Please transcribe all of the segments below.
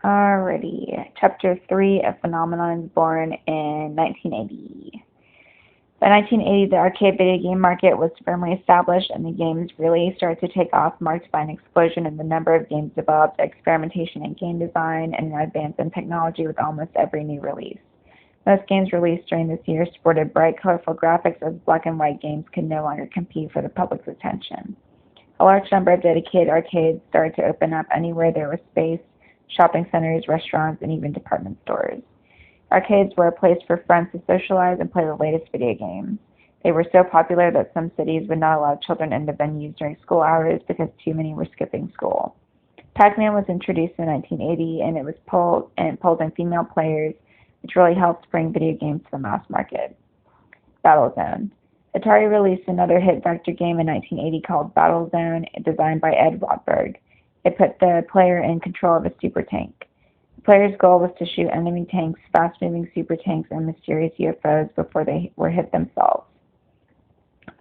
Alrighty. Chapter 3, A Phenomenon Born in 1980. By 1980, the arcade video game market was firmly established and the games really started to take off, marked by an explosion in the number of games developed, experimentation in game design, and an advance in technology with almost every new release. Most games released during this year sported bright, colorful graphics as black and white games could no longer compete for the public's attention. A large number of dedicated arcades started to open up anywhere there was space: shopping centers, restaurants, and even department stores. Arcades were a place for friends to socialize and play the latest video games. They were so popular that some cities would not allow children into venues during school hours because too many were skipping school. Pac-Man was introduced in 1980, and it pulled in female players, which really helped bring video games to the mass market. Battlezone. Atari released another hit vector game in 1980 called Battlezone, designed by Ed Rodberg. It put the player in control of a super tank. The player's goal was to shoot enemy tanks, fast-moving super tanks, and mysterious UFOs before they were hit themselves.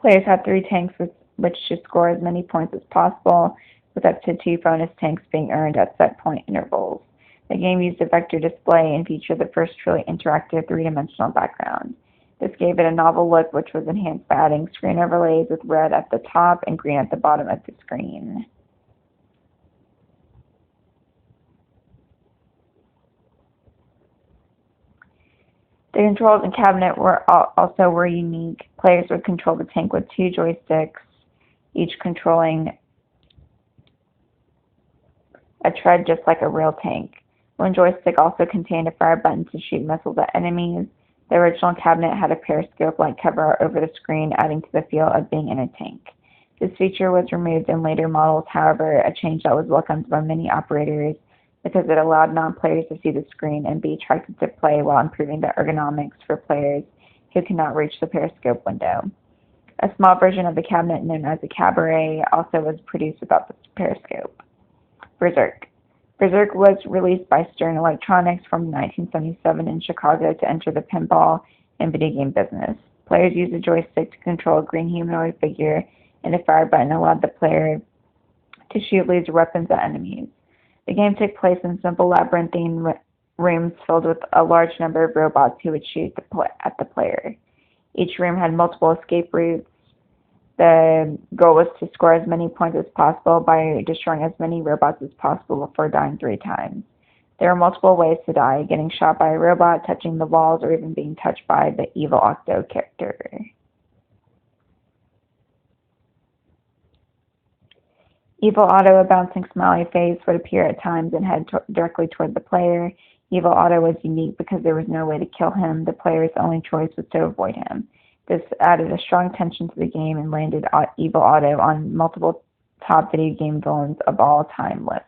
Players had 3 tanks with which to score as many points as possible, with up to 2 bonus tanks being earned at set point intervals. The game used a vector display and featured the first truly interactive three-dimensional background. This gave it a novel look, which was enhanced by adding screen overlays with red at the top and green at the bottom of the screen. The controls and cabinet were unique. Players would control the tank with 2 joysticks, each controlling a tread just like a real tank. One joystick also contained a fire button to shoot missiles at enemies. The original cabinet had a periscope-like cover over the screen, adding to the feel of being in a tank. This feature was removed in later models, however, a change that was welcomed by many operators because it allowed non-players to see the screen and be attracted to play while improving the ergonomics for players who cannot reach the periscope window. A small version of the cabinet known as a cabaret also was produced without the periscope. Berserk. Berserk was released by Stern Electronics from 1977 in Chicago to enter the pinball and video game business. Players used a joystick to control a green humanoid figure, and a fire button allowed the player to shoot laser weapons at enemies. The game took place in simple labyrinthine rooms filled with a large number of robots who would shoot at the player. Each room had multiple escape routes. The goal was to score as many points as possible by destroying as many robots as possible before dying 3 times. There were multiple ways to die: getting shot by a robot, touching the walls, or even being touched by the evil Octo character. Evil Otto, a bouncing smiley face, would appear at times and head directly toward the player. Evil Otto was unique because there was no way to kill him. The player's only choice was to avoid him. This added a strong tension to the game and landed Evil Otto on multiple top video game villains of all time lists.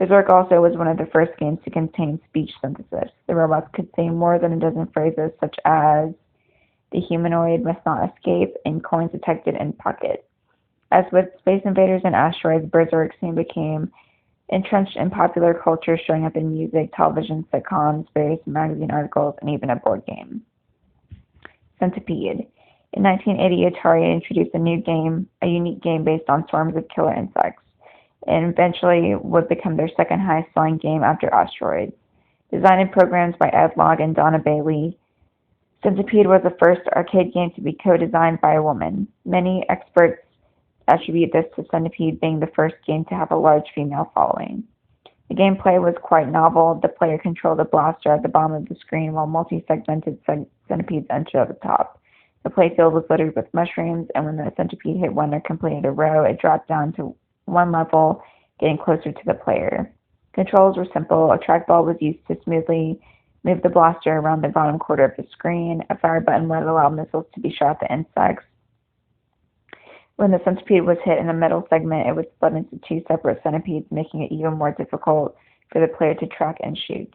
Berserk also was one of the first games to contain speech synthesis. The robots could say more than a dozen phrases, such as "the humanoid must not escape" and "coins detected in pocket." As with Space Invaders and Asteroids, Berserk soon became entrenched in popular culture, showing up in music, television, sitcoms, various magazine articles, and even a board game. Centipede. In 1980, Atari introduced a unique game based on swarms of killer insects, and eventually would become their second highest selling game after Asteroids. Designed and programmed by Ed Logg and Donna Bailey, Centipede was the first arcade game to be co-designed by a woman. Many experts attribute this to Centipede being the first game to have a large female following. The gameplay was quite novel. The player controlled a blaster at the bottom of the screen while multi-segmented centipedes entered at the top. The playfield was littered with mushrooms, and when the centipede hit one or completed a row, it dropped down to one level, getting closer to the player. Controls were simple. A trackball was used to smoothly move the blaster around the bottom quarter of the screen. A fire button would allow missiles to be shot at the insects. When the centipede was hit in the middle segment, it would split into 2 separate centipedes, making it even more difficult for the player to track and shoot.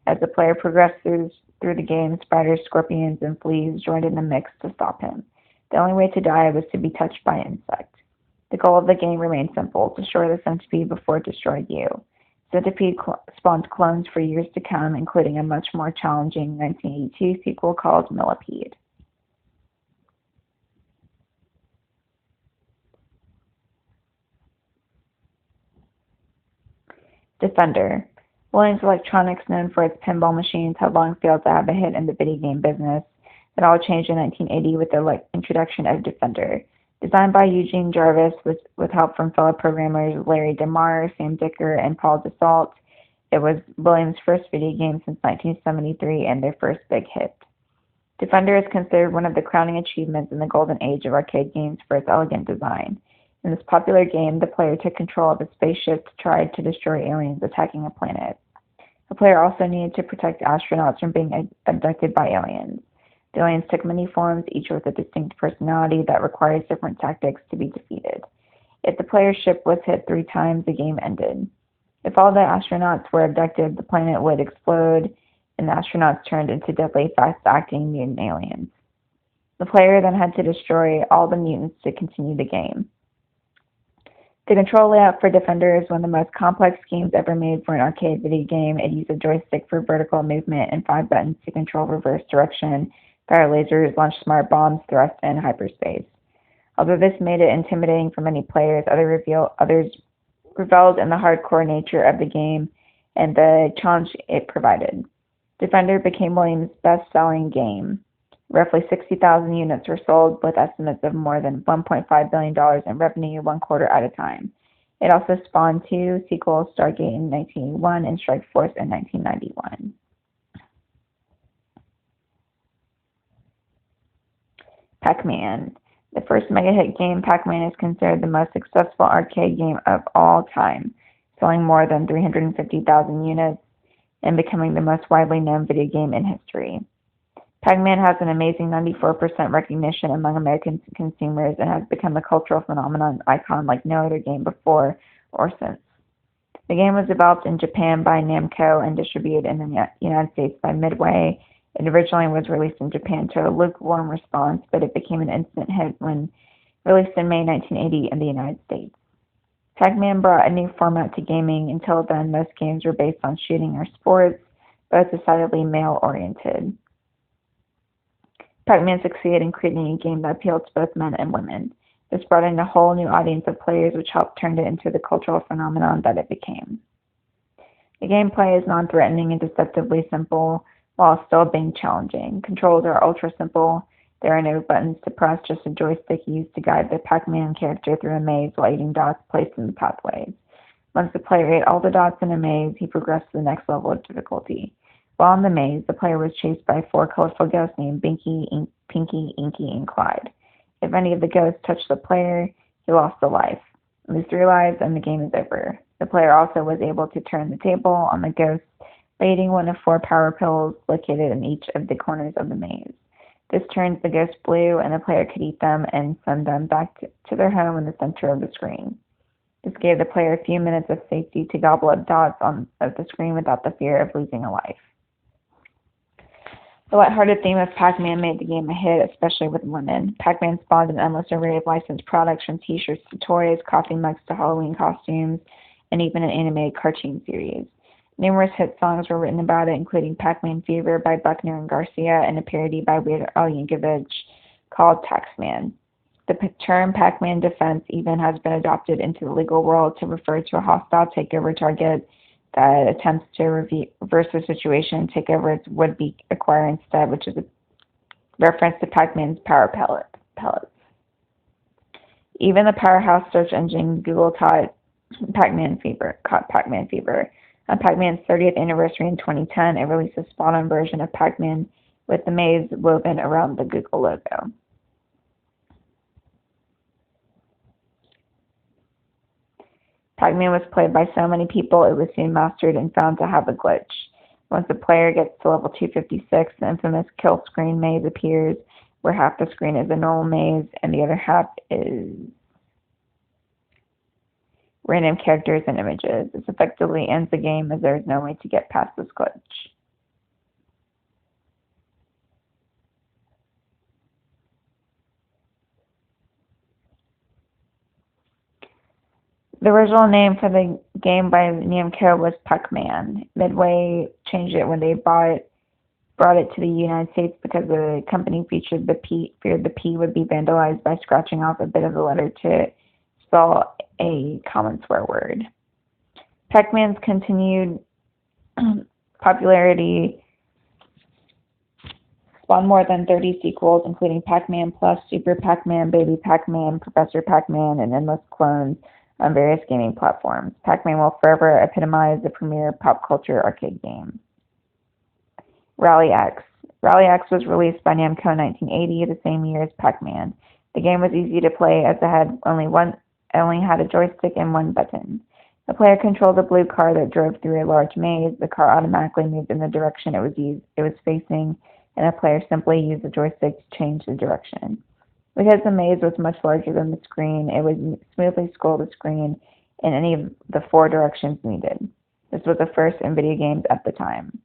As the player progressed through the game, spiders, scorpions, and fleas joined in the mix to stop him. The only way to die was to be touched by an insect. The goal of the game remained simple: destroy the centipede before it destroyed you. Centipede spawned clones for years to come, including a much more challenging 1982 sequel called Millipede. Defender. Williams Electronics, known for its pinball machines, had long failed to have a hit in the video game business. It all changed in 1980 with the introduction of Defender. Designed by Eugene Jarvis with help from fellow programmers Larry DeMar, Sam Dicker, and Paul Dassault, it was Williams' first video game since 1973 and their first big hit. Defender is considered one of the crowning achievements in the golden age of arcade games for its elegant design. In this popular game, the player took control of a spaceship to try to destroy aliens attacking a planet. The player also needed to protect astronauts from being abducted by aliens. The aliens took many forms, each with a distinct personality that requires different tactics to be defeated. If the player's ship was hit 3 times, the game ended. If all the astronauts were abducted, the planet would explode, and the astronauts turned into deadly, fast-acting mutant aliens. The player then had to destroy all the mutants to continue the game. The control layout for Defender is one of the most complex games ever made for an arcade video game. It used a joystick for vertical movement and 5 buttons to control reverse direction, fire lasers, launch smart bombs, thrust, and hyperspace. Although this made it intimidating for many players, others reveled in the hardcore nature of the game and the challenge it provided. Defender became Williams' best-selling game. Roughly 60,000 units were sold, with estimates of more than $1.5 billion in revenue 1 quarter at a time. It also spawned 2 sequels, Stargate in 1981 and Strike Force in 1991. Pac-Man. The first mega-hit game, Pac-Man, is considered the most successful arcade game of all time, selling more than 350,000 units and becoming the most widely known video game in history. Pac-Man has an amazing 94% recognition among American consumers and has become a cultural phenomenon icon like no other game before or since. The game was developed in Japan by Namco and distributed in the United States by Midway. It originally was released in Japan to a lukewarm response, but it became an instant hit when released in May 1980 in the United States. Pac-Man brought a new format to gaming. Until then, most games were based on shooting or sports, both decidedly male-oriented. Pac-Man succeeded in creating a game that appealed to both men and women. This brought in a whole new audience of players, which helped turn it into the cultural phenomenon that it became. The gameplay is non-threatening and deceptively simple, while still being challenging. Controls are ultra-simple. There are no buttons to press, just a joystick used to guide the Pac-Man character through a maze while eating dots placed in the pathways. Once the player ate all the dots in a maze, he progressed to the next level of difficulty. While in the maze, the player was chased by 4 colorful ghosts named Pinky, Inky, and Clyde. If any of the ghosts touched the player, he lost a life. Lose 3 lives, and the game is over. The player also was able to turn the table on the ghosts by eating one of 4 power pills located in each of the corners of the maze. This turns the ghosts blue, and the player could eat them and send them back to their home in the center of the screen. This gave the player a few minutes of safety to gobble up dots of the screen without the fear of losing a life. The lighthearted theme of Pac-Man made the game a hit, especially with women. Pac-Man spawned an endless array of licensed products, from t-shirts to toys, coffee mugs to Halloween costumes, and even an animated cartoon series. Numerous hit songs were written about it, including Pac-Man Fever by Buckner and Garcia and a parody by Weird Al Yankovic called Taxman. The term Pac-Man defense even has been adopted into the legal world to refer to a hostile takeover target that attempts to reverse the situation and take over its would-be acquirer instead, which is a reference to Pac-Man's power pellets. Even the powerhouse search engine Google caught Pac-Man Fever. On Pac-Man's 30th anniversary in 2010, it released a spot-on version of Pac-Man with the maze woven around the Google logo. Pac-Man was played by so many people it was soon mastered and found to have a glitch. Once the player gets to level 256, the infamous kill screen maze appears, where half the screen is a normal maze and the other half is random characters and images. This effectively ends the game, as there is no way to get past this glitch. The original name for the game by Namco was Pac-Man. Midway changed it when they brought it to the United States because the company feared the P would be vandalized by scratching off a bit of the letter to spell a common swear word. Pac-Man's continued popularity spawned more than 30 sequels, including Pac-Man Plus, Super Pac-Man, Baby Pac-Man, Professor Pac-Man, and endless clones on various gaming platforms. Pac-Man will forever epitomize the premier pop culture arcade game. Rally X. Rally X was released by Namco in 1980, the same year as Pac-Man. The game was easy to play as it only had a joystick and one button. The player controlled a blue car that drove through a large maze. The car automatically moved in the direction it was facing, and the player simply used the joystick to change the direction. Because the maze was much larger than the screen, it would smoothly scroll the screen in any of the 4 directions needed. This was a first in video games at the time.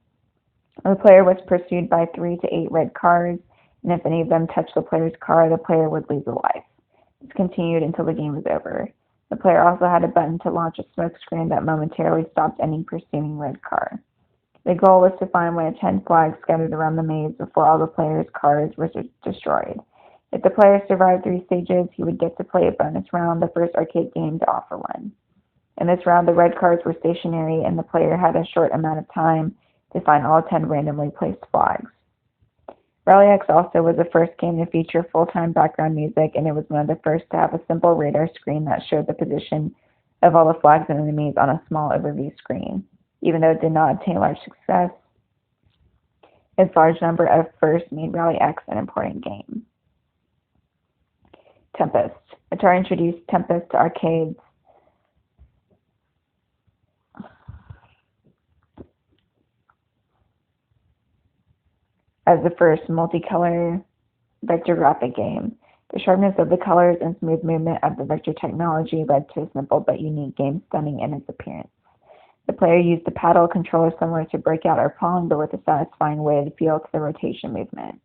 The player was pursued by 3 to 8 red cars, and if any of them touched the player's car, the player would lose a life. This continued until the game was over. The player also had a button to launch a smoke screen that momentarily stopped any pursuing red car. The goal was to find one of 10 flags scattered around the maze before all the player's cars were destroyed. If the player survived 3 stages, he would get to play a bonus round, the first arcade game to offer one. In this round, the red cars were stationary, and the player had a short amount of time to find all 10 randomly placed flags. Rally X also was the first game to feature full-time background music, and it was one of the first to have a simple radar screen that showed the position of all the flags and enemies on a small overview screen. Even though it did not obtain large success, its large number of firsts made Rally X an important game. Tempest. Atari introduced Tempest to arcades as the first multicolor vector graphic game. The sharpness of the colors and smooth movement of the vector technology led to a simple but unique game stunning in its appearance. The player used a paddle controller similar to Breakout or Pong, but with a satisfying weighted feel to the rotation movement.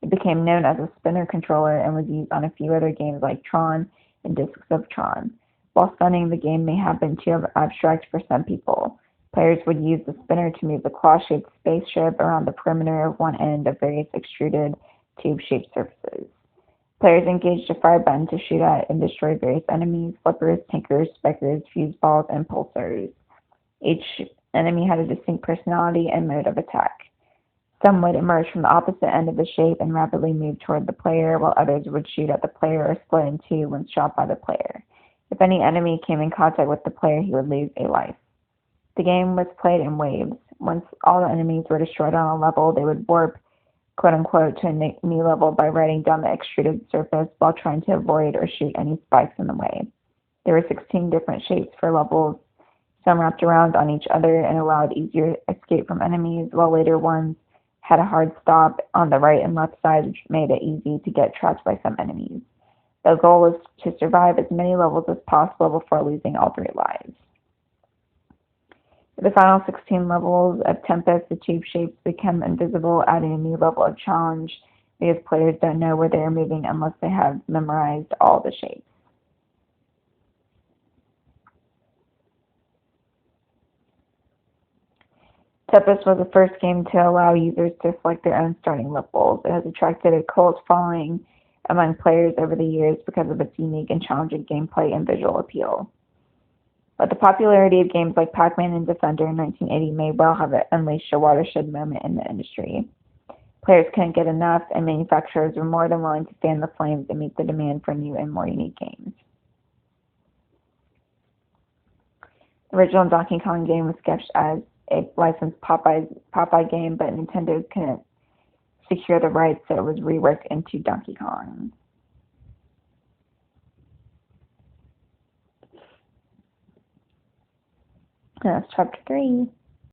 It became known as a spinner controller and was used on a few other games like Tron and Discs of Tron. While stunning, the game may have been too abstract for some people. Players would use the spinner to move the claw-shaped spaceship around the perimeter of one end of various extruded tube-shaped surfaces. Players engaged a fire button to shoot at and destroy various enemies: flippers, tankers, spikers, fuse balls, and pulsars. Each enemy had a distinct personality and mode of attack. Some would emerge from the opposite end of the shape and rapidly move toward the player, while others would shoot at the player or split in two when shot by the player. If any enemy came in contact with the player, he would lose a life. The game was played in waves. Once all the enemies were destroyed on a level, they would warp, quote-unquote, to a new level by riding down the extruded surface while trying to avoid or shoot any spikes in the way. There were 16 different shapes for levels. Some wrapped around on each other and allowed easier escape from enemies, while later ones had a hard stop on the right and left sides, which made it easy to get trapped by some enemies. The goal was to survive as many levels as possible before losing all 3 lives. For the final 16 levels of Tempest, the tube shapes become invisible, adding a new level of challenge because players don't know where they are moving unless they have memorized all the shapes. Tempest was the first game to allow users to select their own starting levels. It has attracted a cult following among players over the years because of its unique and challenging gameplay and visual appeal. But the popularity of games like Pac-Man and Defender in 1980 may well have unleashed a watershed moment in the industry. Players couldn't get enough, and manufacturers were more than willing to fan the flames and meet the demand for new and more unique games. The original Donkey Kong game was sketched as a licensed Popeye game, but Nintendo couldn't secure the rights, so it was reworked into Donkey Kong. That's chapter 3.